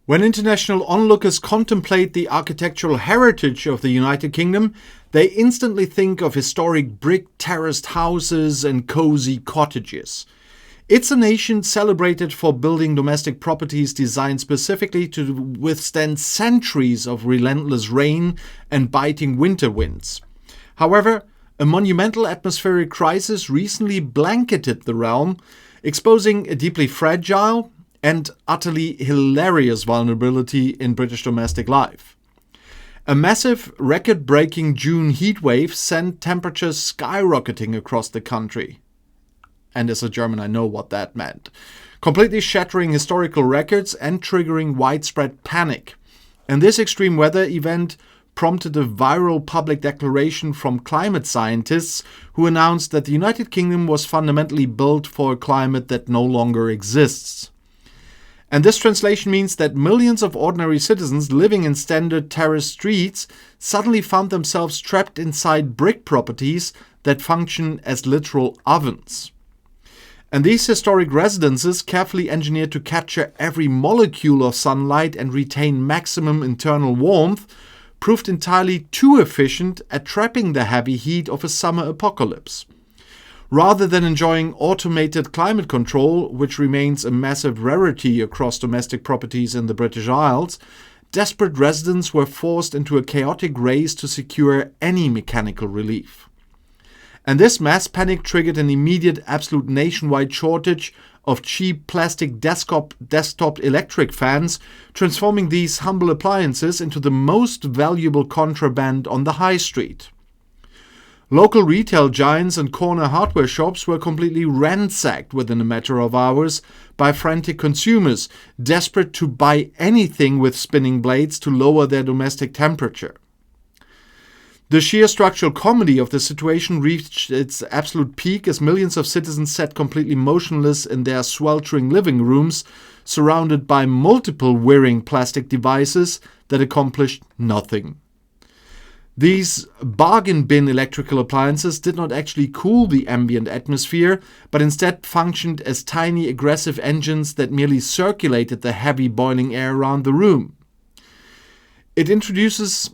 When international onlookers contemplate the architectural heritage of the United Kingdom, they instantly think of historic brick terraced houses and cozy cottages. It's a nation celebrated for building domestic properties designed specifically to withstand centuries of relentless rain and biting winter winds. However, a monumental atmospheric crisis recently blanketed the realm, exposing a deeply fragile and utterly hilarious vulnerability in British domestic life. A massive, record-breaking June heatwave sent temperatures skyrocketing across the country. And as a German, I know what that meant. Completely shattering historical records and triggering widespread panic. And this extreme weather event prompted a viral public declaration from climate scientists who announced that the United Kingdom was fundamentally built for a climate that no longer exists. And this translation means that millions of ordinary citizens living in standard terraced streets suddenly found themselves trapped inside brick properties that function as literal ovens. And these historic residences, carefully engineered to capture every molecule of sunlight and retain maximum internal warmth, proved entirely too efficient at trapping the heavy heat of a summer apocalypse. Rather than enjoying automated climate control, which remains a massive rarity across domestic properties in the British Isles, desperate residents were forced into a chaotic race to secure any mechanical relief. And this mass panic triggered an immediate absolute nationwide shortage of cheap plastic desktop electric fans, transforming these humble appliances into the most valuable contraband on the high street. Local retail giants and corner hardware shops were completely ransacked within a matter of hours by frantic consumers, desperate to buy anything with spinning blades to lower their domestic temperature. The sheer structural comedy of the situation reached its absolute peak as millions of citizens sat completely motionless in their sweltering living rooms, surrounded by multiple whirring plastic devices that accomplished nothing. These bargain bin electrical appliances did not actually cool the ambient atmosphere, but instead functioned as tiny aggressive engines that merely circulated the heavy boiling air around the room. It introduces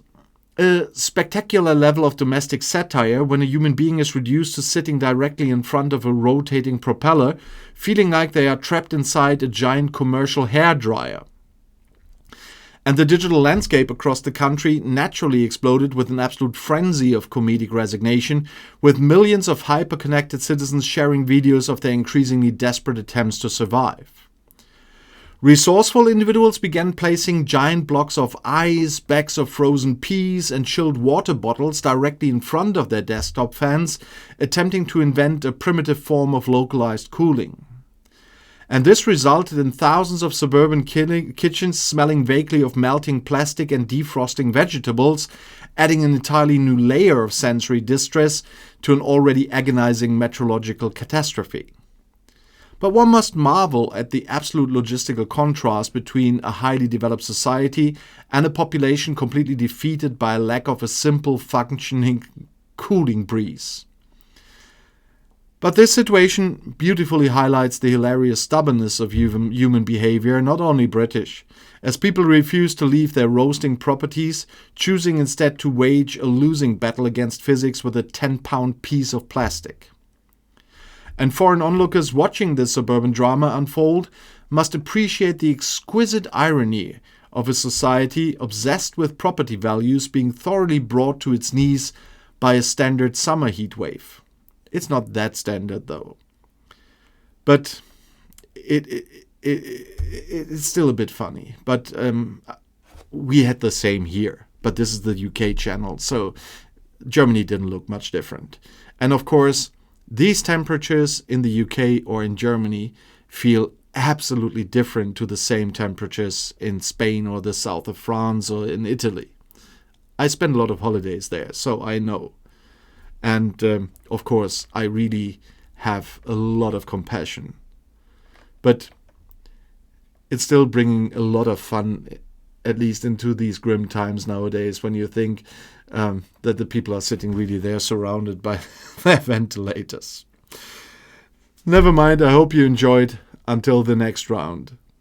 a spectacular level of domestic satire when a human being is reduced to sitting directly in front of a rotating propeller, feeling like they are trapped inside a giant commercial hairdryer. And the digital landscape across the country naturally exploded with an absolute frenzy of comedic resignation, with millions of hyper-connected citizens sharing videos of their increasingly desperate attempts to survive. Resourceful individuals began placing giant blocks of ice, bags of frozen peas, and chilled water bottles directly in front of their desktop fans, attempting to invent a primitive form of localized cooling. And this resulted in thousands of suburban kitchens smelling vaguely of melting plastic and defrosting vegetables, adding an entirely new layer of sensory distress to an already agonizing meteorological catastrophe. But one must marvel at the absolute logistical contrast between a highly developed society and a population completely defeated by a lack of a simple functioning cooling breeze. But this situation beautifully highlights the hilarious stubbornness of human behavior, not only British, as people refuse to leave their roasting properties, choosing instead to wage a losing battle against physics with a 10-pound piece of plastic. And foreign onlookers watching this suburban drama unfold must appreciate the exquisite irony of a society obsessed with property values being thoroughly brought to its knees by a standard summer heat wave. It's not that standard, though. But it's still a bit funny. But we had the same here. But this is the UK channel, so Germany didn't look much different. And of course, these temperatures in the UK or in Germany feel absolutely different to the same temperatures in Spain or the south of France or in Italy. I spend a lot of holidays there, so I know. And, of course, I really have a lot of compassion. But it's still bringing a lot of fun, at least into these grim times nowadays, when you think that the people are sitting really there surrounded by their ventilators. Never mind, I hope you enjoyed. Until the next round.